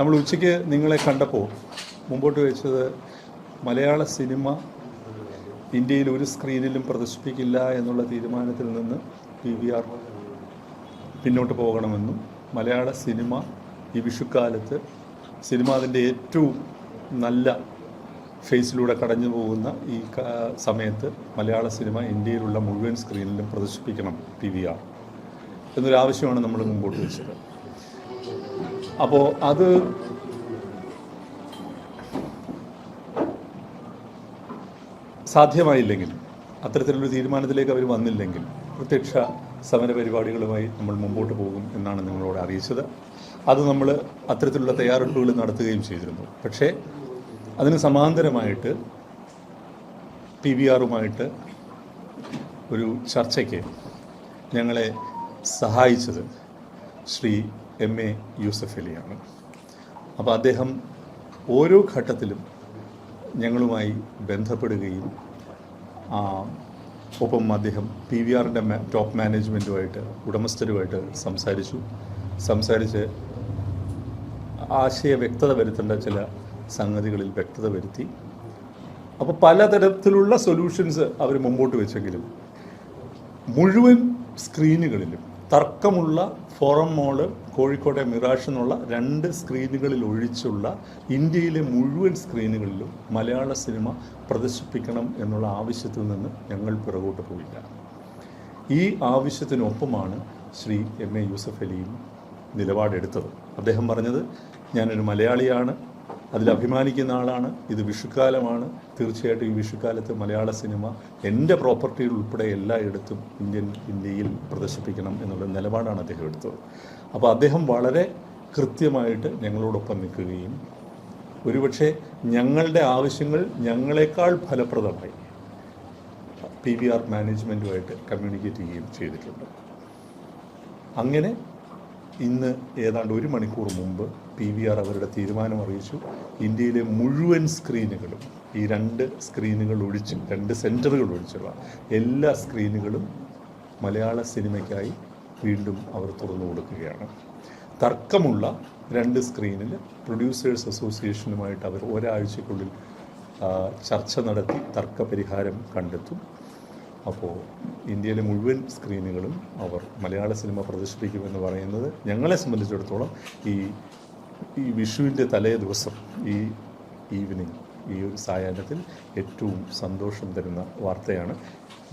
നമ്മൾ ഉച്ചയ്ക്ക് നിങ്ങളെ കണ്ടപ്പോൾ മുമ്പോട്ട് വെച്ചത് മലയാള സിനിമ ഇന്ത്യയിൽ ഒരു സ്ക്രീനിലും പ്രദർശിപ്പിക്കില്ല എന്നുള്ള തീരുമാനത്തിൽ നിന്ന് PVR പിന്നോട്ട് പോകണമെന്നും മലയാള സിനിമ ഈ വിഷുക്കാലത്ത് സിനിമ അതിൻ്റെ ഏറ്റവും നല്ല ഫേസിലൂടെ കടന്നു പോകുന്ന ഈ സമയത്ത് മലയാള സിനിമ ഇന്ത്യയിലുള്ള മുഴുവൻ സ്ക്രീനിലും പ്രദർശിപ്പിക്കണം PVR എന്നൊരാവശ്യമാണ് നമ്മൾ മുമ്പോട്ട് വെച്ചത്. അപ്പോൾ അത് സാധ്യമായില്ലെങ്കിൽ, അത്തരത്തിലൊരു തീരുമാനത്തിലേക്ക് അവർ വന്നില്ലെങ്കിൽ പ്രത്യക്ഷ സമരപരിപാടികളുമായി നമ്മൾ മുമ്പോട്ട് പോകും എന്നാണ് നിങ്ങളോട് അറിയിച്ചത്. അത് നമ്മൾ അത്തരത്തിലുള്ള തയ്യാറെടുപ്പുകൾ നടത്തുകയും ചെയ്തിരുന്നു. പക്ഷേ അതിന് സമാന്തരമായിട്ട് PVRുമായിട്ട് ഒരു ചർച്ചയ്ക്ക് ഞങ്ങളെ സഹായിച്ചത് ശ്രീ MA യൂസഫ് അലിയാണ്. അപ്പോൾ അദ്ദേഹം ഓരോ ഘട്ടത്തിലും ഞങ്ങളുമായി ബന്ധപ്പെടുകയും ഒപ്പം അദ്ദേഹം PVRൻ്റെ ടോപ്പ് മാനേജ്മെൻറ്റുമായിട്ട് ഉടമസ്ഥരുമായിട്ട് സംസാരിച്ച് ആശയ വ്യക്തത വരുത്തേണ്ട ചില സംഗതികളിൽ വ്യക്തത വരുത്തി. അപ്പോൾ പലതരത്തിലുള്ള സൊല്യൂഷൻസ് അവർ മുമ്പോട്ട് വെച്ചെങ്കിലും മുഴുവൻ സ്ക്രീനുകളിലും തർക്കമുള്ള ഫോറം മോള് കോഴിക്കോട്ടെ മിറാഷ് എന്നുള്ള 2 സ്ക്രീനുകളിൽ ഒഴിച്ചുള്ള ഇന്ത്യയിലെ മുഴുവൻ സ്ക്രീനുകളിലും മലയാള സിനിമ പ്രദർശിപ്പിക്കണം എന്നുള്ള ആവശ്യത്തിൽ നിന്ന് ഞങ്ങൾ പിറകോട്ട് പോയില്ല. ഈ ആവശ്യത്തിനൊപ്പമാണ് ശ്രീ MA യൂസഫ് അലിയും നിലപാടെടുത്തത്. അദ്ദേഹം പറഞ്ഞത്, ഞാനൊരു മലയാളിയാണ്, അതിൽ അഭിമാനിക്കുന്ന ആളാണ്, ഇത് വിഷുക്കാലമാണ്, തീർച്ചയായിട്ടും ഈ വിഷുക്കാലത്ത് മലയാള സിനിമ എൻ്റെ പ്രോപ്പർട്ടിയിൽ ഉൾപ്പെടെ എല്ലായിടത്തും ഇന്ത്യയിൽ പ്രദർശിപ്പിക്കണം എന്നുള്ള നിലപാടാണ് അദ്ദേഹം എടുത്തത്. അപ്പോൾ അദ്ദേഹം വളരെ കൃത്യമായിട്ട് ഞങ്ങളോടൊപ്പം നിൽക്കുകയും ഒരുപക്ഷെ ഞങ്ങളുടെ ആവശ്യങ്ങൾ ഞങ്ങളെക്കാൾ ഫലപ്രദമായി PVR മാനേജ്മെൻറ്റുമായിട്ട് കമ്മ്യൂണിക്കേറ്റ് ചെയ്യുകയും ചെയ്തിട്ടുണ്ട്. അങ്ങനെ ഇന്ന് ഏതാണ്ട് 1 മണിക്കൂർ മുമ്പ് PVR അവരുടെ തീരുമാനം അറിയിച്ചു. ഇന്ത്യയിലെ മുഴുവൻ സ്ക്രീനുകളും, ഈ 2 സ്ക്രീനുകൾ ഒഴിച്ച്, 2 സെൻറ്ററുകൾ ഒഴിച്ചുള്ള എല്ലാ സ്ക്രീനുകളും മലയാള സിനിമയ്ക്കായി വീണ്ടും അവർ തുറന്നു കൊടുക്കുകയാണ്. തർക്കമുള്ള 2 സ്ക്രീനിൽ പ്രൊഡ്യൂസേഴ്സ് അസോസിയേഷനുമായിട്ട് അവർ ഒരാഴ്ചക്കുള്ളിൽ ചർച്ച നടത്തി തർക്കപരിഹാരം കണ്ടെത്തും. അപ്പോൾ ഇന്ത്യയിലെ മുഴുവൻ സ്ക്രീനുകളും അവർ മലയാള സിനിമ പ്രദർശിപ്പിക്കുമെന്ന് പറയുന്നത് ഞങ്ങളെ സംബന്ധിച്ചിടത്തോളം ഈ വിഷുവിൻ്റെ തലേ ദിവസം, ഈ ഈവനിങ്, ഈ ഒരു സായാഹ്നത്തിൽ ഏറ്റവും സന്തോഷം തരുന്ന വാർത്തയാണ്.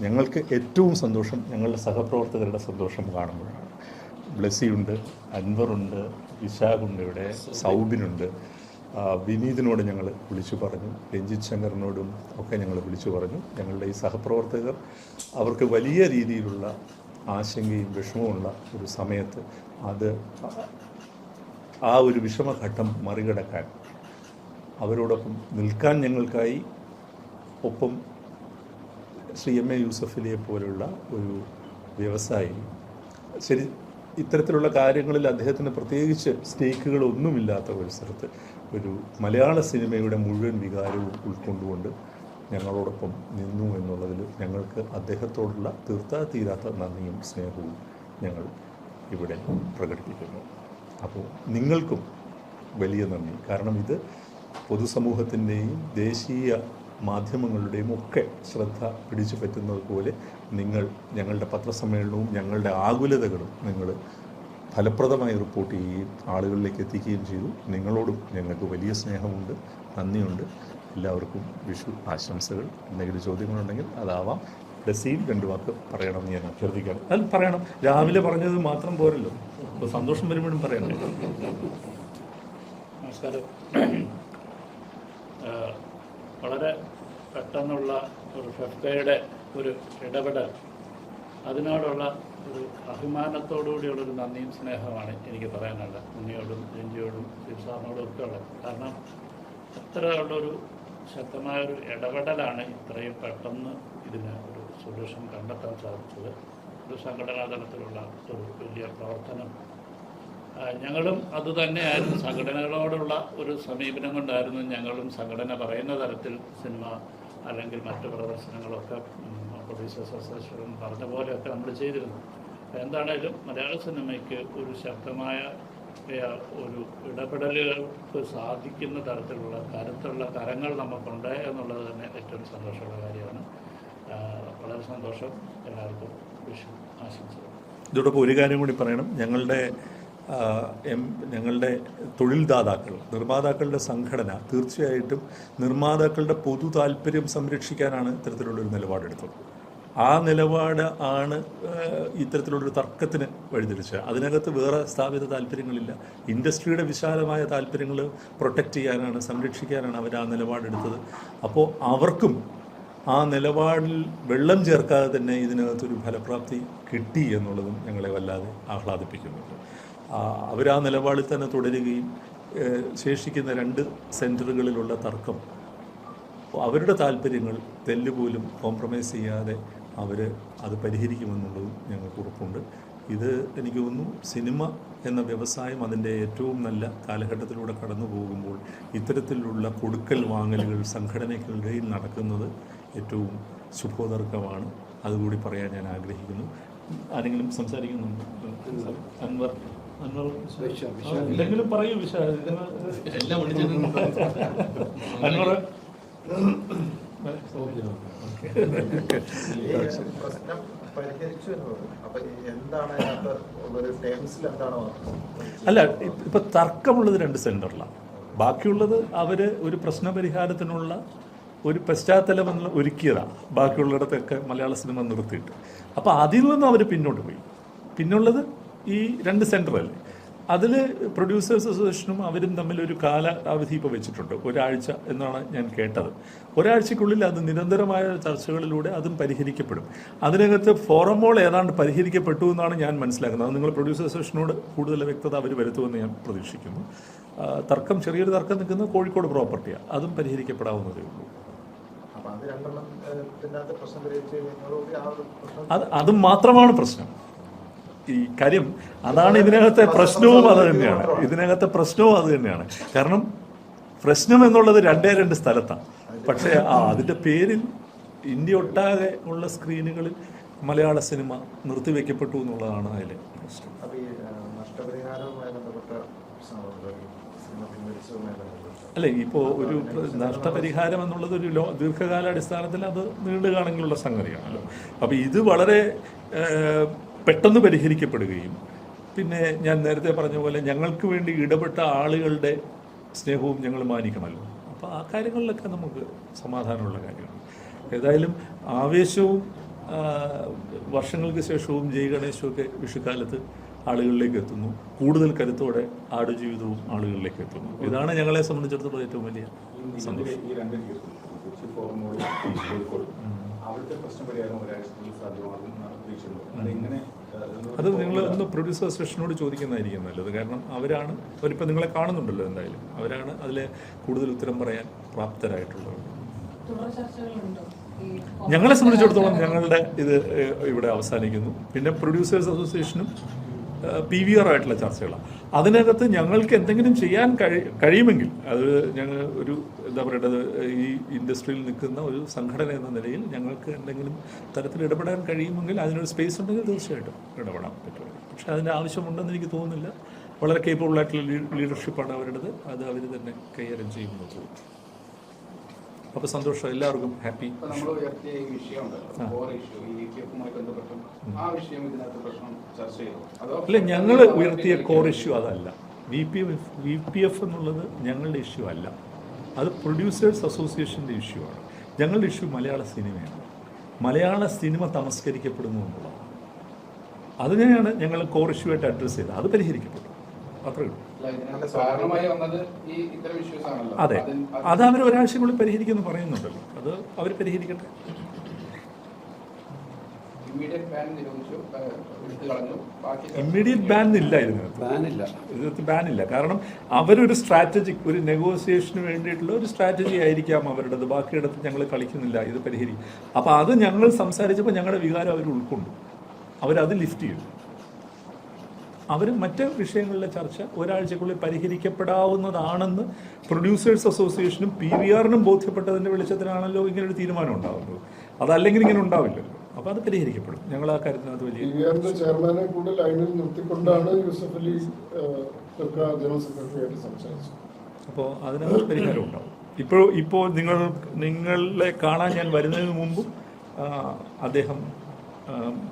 ഞങ്ങൾക്ക് ഏറ്റവും സന്തോഷം ഞങ്ങളുടെ സഹപ്രവർത്തകരുടെ സന്തോഷം കാണുമ്പോഴാണ്. ബ്ലെസ്സിയുണ്ട്, അൻവറുണ്ട്, വിശാഖുണ്ട്, ഇവിടെ സൗബിനുണ്ട്, വിനീതിനോട് ഞങ്ങൾ വിളിച്ചു പറഞ്ഞു, രഞ്ജിത്ത് ശങ്കറിനോടും ഒക്കെ ഞങ്ങൾ വിളിച്ചു പറഞ്ഞു. ഞങ്ങളുടെ ഈ സഹപ്രവർത്തകർ, അവർക്ക് വലിയ രീതിയിലുള്ള ആശങ്കയും വിഷമവുമുള്ള ഒരു സമയത്ത് ആ ഒരു വിഷമഘട്ടം മറികടക്കാൻ അവരോടൊപ്പം നിൽക്കാൻ ഞങ്ങൾക്കായി, ഒപ്പം ശ്രീ MA യൂസഫ് അലിയെ പോലുള്ള ഒരു വ്യവസായി, ശരി ഇത്തരത്തിലുള്ള കാര്യങ്ങളിൽ അദ്ദേഹത്തിന് പ്രത്യേകിച്ച് സ്റ്റേക്കുകളൊന്നുമില്ലാത്ത ഒരു സ്ഥലത്ത് ഒരു മലയാള സിനിമയുടെ മുഴുവൻ വികാരവും ഉൾക്കൊണ്ടുകൊണ്ട് ഞങ്ങളോടൊപ്പം നിന്നു എന്നുള്ളതിൽ ഞങ്ങൾക്ക് അദ്ദേഹത്തോടുള്ള തീരാത്ത നന്ദിയും സ്നേഹവും ഞങ്ങൾ ഇവിടെ പ്രകടിപ്പിക്കുന്നു. അപ്പോൾ നിങ്ങൾക്കും വലിയ നന്ദി. കാരണം ഇത് പൊതുസമൂഹത്തിൻ്റെയും ദേശീയ മാധ്യമങ്ങളുടെയും ഒക്കെ ശ്രദ്ധ പിടിച്ചു പറ്റുന്നത് പോലെ നിങ്ങൾ ഞങ്ങളുടെ പത്രസമ്മേളനവും ഞങ്ങളുടെ ആകുലതകളും നിങ്ങൾ ഫലപ്രദമായി റിപ്പോർട്ട് ചെയ്യുകയും ആളുകളിലേക്ക് എത്തിക്കുകയും ചെയ്തു. നിങ്ങളോടും ഞങ്ങൾക്ക് വലിയ സ്നേഹമുണ്ട്, നന്ദിയുണ്ട്. എല്ലാവർക്കും വിഷു ആശംസകൾ. എന്തെങ്കിലും ചോദ്യങ്ങളുണ്ടെങ്കിൽ അതാവാം. ബ്ലെസ്സിയും 2 വാക്ക് പറയണമെന്ന് ഞാൻ അഭ്യർത്ഥിക്കാം. അത് പറയണം, രാവിലെ പറഞ്ഞത് മാത്രം പോരല്ലോ, അപ്പോൾ സന്തോഷം വരുമ്പോഴും പറയണം. നമസ്കാരം. വളരെ പെട്ടെന്നുള്ള ഒരു ഫെഫ്കയുടെ ഒരു ഇടപെടൽ, അതിനോടുള്ള ഒരു അഭിമാനത്തോടുകൂടിയുള്ളൊരു നന്ദിയും സ്നേഹമാണ് എനിക്ക് പറയാനുള്ളത്. ഉണ്ണിയോടും രഞ്ജിയോടും സാറിനോടും ഒക്കെ ഉള്ളത്. കാരണം അത്രയുള്ളൊരു ശക്തമായൊരു ഇടപെടലാണ് ഇത്രയും പെട്ടെന്ന് ഇതിന് ഒരു സൊല്യൂഷൻ കണ്ടെത്താൻ സാധിച്ചത്. ഒരു സംഘടനാ തലത്തിലുള്ള ഒരു വലിയ പ്രവർത്തനം ഞങ്ങളും അതുതന്നെയായിരുന്നു. സംഘടനകളോടുള്ള ഒരു സമീപനം കൊണ്ടായിരുന്നു ഞങ്ങളും സംഘടന പറയുന്ന തരത്തിൽ സിനിമ അല്ലെങ്കിൽ മറ്റ് പ്രദർശനങ്ങളൊക്കെ പ്രൊഡ്യൂസേഴ്സ് അസോസിയേഷൻ പറഞ്ഞ പോലെയൊക്കെ നമ്മൾ ചെയ്തിരുന്നു. എന്താണേലും മലയാള സിനിമയ്ക്ക് ഒരു ശക്തമായ ഒരു ഇടപെടലുകൾക്ക് സാധിക്കുന്ന തരത്തിലുള്ള കരുത്തുള്ള കരങ്ങൾ നമുക്കുണ്ട് എന്നുള്ളത് തന്നെ ഏറ്റവും സന്തോഷമുള്ള കാര്യമാണ്. വളരെ സന്തോഷം. എല്ലാവർക്കും വിഷു ആശംസകൾ. ഇതോടൊപ്പം ഒരു കാര്യം കൂടി പറയണം. ഞങ്ങളുടെ തൊഴിൽദാതാക്കൾ, നിർമ്മാതാക്കളുടെ സംഘടന തീർച്ചയായിട്ടും നിർമ്മാതാക്കളുടെ പൊതു താല്പര്യം സംരക്ഷിക്കാനാണ് ഇത്തരത്തിലുള്ളൊരു നിലപാടെടുത്തത്. ആ നിലപാട് ആണ് ഇത്തരത്തിലുള്ളൊരു തർക്കത്തിന് വഴിതിരിച്ചത്. അതിനകത്ത് വേറെ സ്ഥാപിത താല്പര്യങ്ങളില്ല. ഇൻഡസ്ട്രിയുടെ വിശാലമായ താല്പര്യങ്ങൾ പ്രൊട്ടക്റ്റ് ചെയ്യാനാണ്, സംരക്ഷിക്കാനാണ് അവർ ആ നിലപാടെടുത്തത്. അപ്പോൾ അവർക്കും ആ നിലപാടിൽ വെള്ളം ചേർക്കാതെ തന്നെ ഇതിനകത്തൊരു ഫലപ്രാപ്തി കിട്ടി എന്നുള്ളതും ഞങ്ങളെ വല്ലാതെ ആഹ്ലാദിപ്പിക്കുന്നുണ്ട്. അവർ ആ നിലപാടിൽ തന്നെ തുടരുകയും ശേഷിക്കുന്ന 2 സെൻറ്ററുകളിലുള്ള തർക്കം അവരുടെ താല്പര്യങ്ങൾ തെല്ലുപോലും കോംപ്രമൈസ് ചെയ്യാതെ അവർ അത് പരിഹരിക്കുമെന്നുള്ളതും ഞങ്ങൾക്ക് ഉറപ്പുണ്ട്. ഇത് എനിക്ക് തോന്നുന്നു സിനിമ എന്ന വ്യവസായം അതിൻ്റെ ഏറ്റവും നല്ല കാലഘട്ടത്തിലൂടെ കടന്നു പോകുമ്പോൾ ഇത്തരത്തിലുള്ള കൊടുക്കൽ വാങ്ങലുകൾ സംഘടനകളുടെയിൽ നടക്കുന്നത് ഏറ്റവും ശുഭോദർക്കമാണ്. അതുകൂടി പറയാൻ ഞാൻ ആഗ്രഹിക്കുന്നു. ആരെങ്കിലും സംസാരിക്കുന്നുണ്ട്? അൻവർ എന്തെങ്കിലും പറയൂ. അൻവർ അല്ല, ഇപ്പൊ തർക്കമുള്ളത് 2 സെന്ററിലാണ്. ബാക്കിയുള്ളത് അവര് ഒരു പ്രശ്നപരിഹാരത്തിനുള്ള ഒരു പശ്ചാത്തലം ഒരുക്കിയതാണ്. ബാക്കിയുള്ളിടത്തൊക്കെ മലയാള സിനിമ നിർത്തിയിട്ട് അപ്പോൾ അതിൽ നിന്നും അവർ പിന്നോട്ട് പോയി. പിന്നുള്ളത് ഈ 2 സെന്ററല്ലേ. അതിൽ പ്രൊഡ്യൂസേഴ്സ് അസോസിയേഷനും അവരും തമ്മിലൊരു കാലാവധി ഇപ്പോൾ വെച്ചിട്ടുണ്ട്, 1 ആഴ്ച എന്നാണ് ഞാൻ കേട്ടത്. 1 ആഴ്ചക്കുള്ളിൽ അത് നിരന്തരമായ ചർച്ചകളിലൂടെ അതും പരിഹരിക്കപ്പെടും. അതിനകത്ത് ഫോറമോൾ ഏതാണ്ട് പരിഹരിക്കപ്പെട്ടു എന്നാണ് ഞാൻ മനസ്സിലാക്കുന്നത്. അത് നിങ്ങൾ പ്രൊഡ്യൂസേഴ്സ് അസോസിയേഷനോട് കൂടുതൽ വ്യക്തത അവർ വരുത്തുമെന്ന് ഞാൻ പ്രതീക്ഷിക്കുന്നു. തർക്കം, ചെറിയൊരു തർക്കം നിൽക്കുന്നത് കോഴിക്കോട് പ്രോപ്പർട്ടിയാണ്. അതും പരിഹരിക്കപ്പെടാവുന്നതേ ഉള്ളൂ. അത് മാത്രമാണ് പ്രശ്നം. ഈ കാര്യം അതാണ് ഇതിനകത്തെ പ്രശ്നവും അത് തന്നെയാണ്. കാരണം പ്രശ്നം എന്നുള്ളത് 2 സ്ഥലത്താണ്. പക്ഷേ അതിൻ്റെ പേരിൽ ഇന്ത്യ ഒട്ടാകെ ഉള്ള സ്ക്രീനുകളിൽ മലയാള സിനിമ നിർത്തിവെക്കപ്പെട്ടു എന്നുള്ളതാണ് അതിലെ പ്രശ്നം. അല്ലേ, ഇപ്പോൾ ഒരു നഷ്ടപരിഹാരം എന്നുള്ളത് ഒരു ദീർഘകാലാടിസ്ഥാനത്തിൽ അത് നീണ്ടുകാണെങ്കിലുള്ള സംഗതിയാണല്ലോ. അപ്പോൾ ഇത് വളരെ പെട്ടെന്ന് പരിഹരിക്കപ്പെടുകയും പിന്നെ ഞാൻ നേരത്തെ പറഞ്ഞ പോലെ ഞങ്ങൾക്ക് വേണ്ടി ഇടപെട്ട ആളുകളുടെ സ്നേഹവും ഞങ്ങൾ മാനിക്കണമല്ലോ. അപ്പോൾ ആ കാര്യങ്ങളിലൊക്കെ നമുക്ക് സമാധാനമുള്ള കാര്യമാണ്. ഏതായാലും ആവേശവും വർഷങ്ങൾക്ക് ശേഷവും ജയ് ഗണേശുമൊക്കെ വിഷുക്കാലത്ത് ആളുകളിലേക്ക് എത്തുന്നു. കൂടുതൽ കരുത്തോടെ ആടുജീവിതവും ആളുകളിലേക്ക് എത്തുന്നു. ഇതാണ് ഞങ്ങളെ സംബന്ധിച്ചിടത്തോളം ഏറ്റവും വലിയ സന്തോഷം. അത് നിങ്ങൾ ഒന്ന് പ്രൊഡ്യൂസർ അസോസിയേഷനോട് ചോദിക്കുന്നതായിരിക്കും നല്ലത്. കാരണം അവരിപ്പോൾ നിങ്ങളെ കാണുന്നുണ്ടല്ലോ. എന്തായാലും അവരാണ് അതിലെ കൂടുതൽ ഉത്തരം പറയാൻ പ്രാപ്തരായിട്ടുള്ളത്. ഞങ്ങളെ സംബന്ധിച്ചിടത്തോളം ഞങ്ങളുടെ ഇത് ഇവിടെ അവസാനിക്കുന്നു. പിന്നെ പ്രൊഡ്യൂസേഴ്സ് അസോസിയേഷനും PVR ആയിട്ടുള്ള ചർച്ചകളാണ്. അതിനകത്ത് ഞങ്ങൾക്ക് എന്തെങ്കിലും ചെയ്യാൻ കഴിയുമെങ്കിൽ അത് ഞങ്ങൾ ഒരു എന്താ പറയേണ്ടത്, ഈ ഇൻഡസ്ട്രിയിൽ നിൽക്കുന്ന ഒരു സംഘടന എന്ന നിലയിൽ ഞങ്ങൾക്ക് എന്തെങ്കിലും തരത്തിൽ ഇടപെടാൻ കഴിയുമെങ്കിൽ അതിനൊരു സ്പേസ് ഉണ്ടെങ്കിൽ തീർച്ചയായിട്ടും ഇടപെടാൻ പറ്റും. പക്ഷേ അതിൻ്റെ ആവശ്യമുണ്ടെന്ന് എനിക്ക് തോന്നുന്നില്ല. വളരെ കേപ്പബിൾ ആയിട്ടുള്ള ലീഡർഷിപ്പാണ് അവരുടേത്. അത് അവർ തന്നെ കൈകാര്യം ചെയ്യുന്നത്. അപ്പോൾ സന്തോഷം, എല്ലാവർക്കും ഹാപ്പി. അല്ല, ഞങ്ങൾ ഉയർത്തിയ കോർ ഇഷ്യൂ അതല്ല. VPF എന്നുള്ളത് ഞങ്ങളുടെ ഇഷ്യൂ അല്ല. അത് പ്രൊഡ്യൂസേഴ്സ് അസോസിയേഷൻ്റെ ഇഷ്യൂ ആണ്. ഞങ്ങളുടെ ഇഷ്യൂ മലയാള സിനിമയാണ്. മലയാള സിനിമ തമസ്കരിക്കപ്പെടുന്നു എന്നുള്ളതാണ്. അതിനെയാണ് ഞങ്ങൾ കോർ ഇഷ്യൂ ആയിട്ട് അഡ്രസ്സ് ചെയ്തത്. അത് പരിഹരിക്കപ്പെട്ടു, അത്രയേ ഉള്ളൂ. അതെ, അത് അവർ 1 ആഴ്ചക്കുള്ളിൽ പരിഹരിക്കുമെന്ന് പറയുന്നുണ്ടല്ലോ. അത് അവർ പരിഹരിക്കട്ടെ. ഇമ്മീഡിയറ്റ് ബാൻ ഇല്ല ഇതിനകത്ത് ബാനില്ല. കാരണം അവരൊരു സ്ട്രാറ്റജിക്, ഒരു നെഗോസിയേഷന് വേണ്ടിയിട്ടുള്ള ഒരു സ്ട്രാറ്റജി ആയിരിക്കാം അവരുടേത്. ബാക്കിയിടത്ത് ഞങ്ങൾ കളിക്കുന്നില്ല, ഇത് പരിഹരിക്കും. അപ്പോൾ അത് ഞങ്ങൾ സംസാരിച്ചപ്പോൾ ഞങ്ങളുടെ വികാരം അവർ ഉൾക്കൊണ്ടു. അവരത് ലിഫ്റ്റ് ചെയ്തു. അവർ മറ്റ് വിഷയങ്ങളിലെ ചർച്ച 1 ആഴ്ചക്കുള്ളിൽ പരിഹരിക്കപ്പെടാവുന്നതാണെന്ന് പ്രൊഡ്യൂസേഴ്സ് അസോസിയേഷനും PVRനും ബോധ്യപ്പെട്ടതിൻ്റെ വെളിച്ചത്തിലാണല്ലോ ഇങ്ങനൊരു തീരുമാനം ഉണ്ടാവുന്നത്. അതല്ലെങ്കിൽ ഇങ്ങനെ ഉണ്ടാവില്ലല്ലോ. അപ്പോൾ അത് പരിഹരിക്കപ്പെടും. ഞങ്ങൾ ആ കാര്യത്തിനകത്ത് വലിയ PVR ചെയർമാനെ കൂടെ ലൈനിൽ നിർത്തിക്കൊണ്ടാണ് യൂസഫ് അലി ജനറൽ സെക്രട്ടറിയായിട്ട് സംസാരിച്ചത്. അപ്പോൾ അതിനകത്ത് പരിഹാരം ഉണ്ടാവും. ഇപ്പോൾ നിങ്ങളെ കാണാൻ ഞാൻ വരുന്നതിന് മുമ്പും അദ്ദേഹം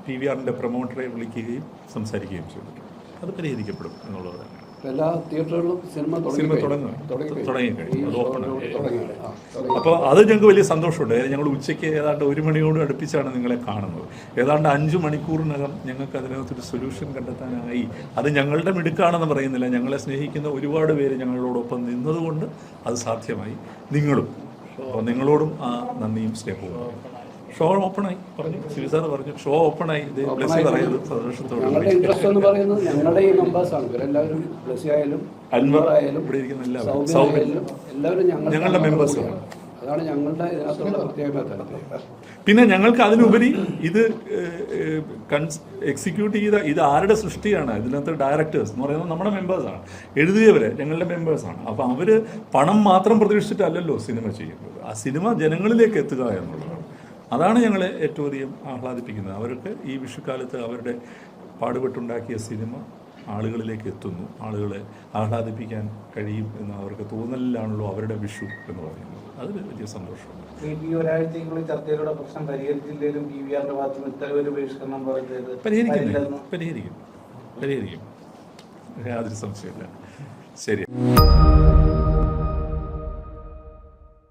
PVRന്റെ പ്രൊമോട്ടറെ വിളിക്കുകയും സംസാരിക്കുകയും ചെയ്തിട്ടുണ്ട്. അത് പരിഹരിക്കപ്പെടും എന്നുള്ളത് തന്നെ. എല്ലാ തിയേറ്ററുകളിലും സിനിമ തുടങ്ങിക്കഴിഞ്ഞു. അത് ഓപ്പണായി. അപ്പോൾ അത് ഞങ്ങൾക്ക് വലിയ സന്തോഷമുണ്ട്. കാര്യം ഞങ്ങൾ ഉച്ചയ്ക്ക് ഏതാണ്ട് 1 മണിയോട് അടുപ്പിച്ചാണ് നിങ്ങളെ കാണുന്നത്. ഏതാണ്ട് 5 മണിക്കൂറിനകം ഞങ്ങൾക്ക് അതിനകത്തൊരു സൊല്യൂഷൻ കണ്ടെത്താനായി. അത് ഞങ്ങളുടെ മിടുക്കാണെന്ന് പറയുന്നില്ല, ഞങ്ങളെ സ്നേഹിക്കുന്ന ഒരുപാട് പേര് ഞങ്ങളോടൊപ്പം നിന്നതുകൊണ്ട് അത് സാധ്യമായി. നിങ്ങളും, അപ്പോൾ നിങ്ങളോടും ആ നന്ദിയും സ്നേഹവും. ഷോ ഓപ്പണായി പറഞ്ഞു, ശിവ സാർ പറഞ്ഞു, ഷോ ഓപ്പണായി. ഇത് ബ്ലസ് പറയുന്നത് സന്തോഷത്തോടെ. ഞങ്ങളുടെ ഇൻട്രസ്റ്റ് എന്ന് പറയുന്നത് ഞങ്ങളുടെ ഈ മെമ്പേഴ്സാണ്. ഇവരെല്ലാവരും ബ്ലസി ആയാലും അൻവർ ആയാലും ഇവിടെ ഇരിക്കുന്ന എല്ലാവരും ഞങ്ങളുടെ മെമ്പേഴ്സാണ്. അതാണ് ഞങ്ങളുടെ ഇതിനകത്തുള്ള പ്രത്യേകത. പിന്നെ ഞങ്ങൾക്ക് അതിനുപരി ഇത് എക്സിക്യൂട്ട് ചെയ്ത ഇത് ആരുടെ സൃഷ്ടിയാണ്? ഇതിനകത്ത് ഡയറക്ടേഴ്സ് എന്ന് പറയുന്നത് നമ്മുടെ മെമ്പേഴ്സാണ്, എഴുതിയവരെ ഞങ്ങളുടെ മെമ്പേഴ്സാണ്. അപ്പോൾ അവർ പണം മാത്രം പ്രതീക്ഷിച്ചിട്ടല്ലല്ലോ സിനിമ ചെയ്യുന്നത്. ആ സിനിമ ജനങ്ങളിലേക്ക് എത്തുക എന്നുള്ളതാണ്. അതാണ് ഞങ്ങളെ ഏറ്റവും അധികം ആഹ്ലാദിപ്പിക്കുന്നത്. അവർക്ക് ഈ വിഷുക്കാലത്ത് അവരുടെ പാടുപെട്ടുണ്ടാക്കിയ സിനിമ ആളുകളിലേക്ക് എത്തുന്നു, ആളുകളെ ആഹ്ലാദിപ്പിക്കാൻ കഴിയും എന്ന് അവർക്ക് തോന്നലിലാണല്ലോ അവരുടെ വിഷു എന്ന് പറയുന്നത്. അതിൽ വലിയ സന്തോഷമുണ്ട്. ഒരാഴ്ചക്കുള്ളിൽ ചർച്ചയിലൂടെ പ്രശ്നം പരിഹരിച്ചില്ലെങ്കിലും PVRന്റെ ഭാഗത്തുനിന്ന് ഇത്തരം ഒരു ബഹിഷ്കരണം പറയുന്നത് പരിഹരിക്കും. യാതൊരു സംശയമില്ല. ശരി.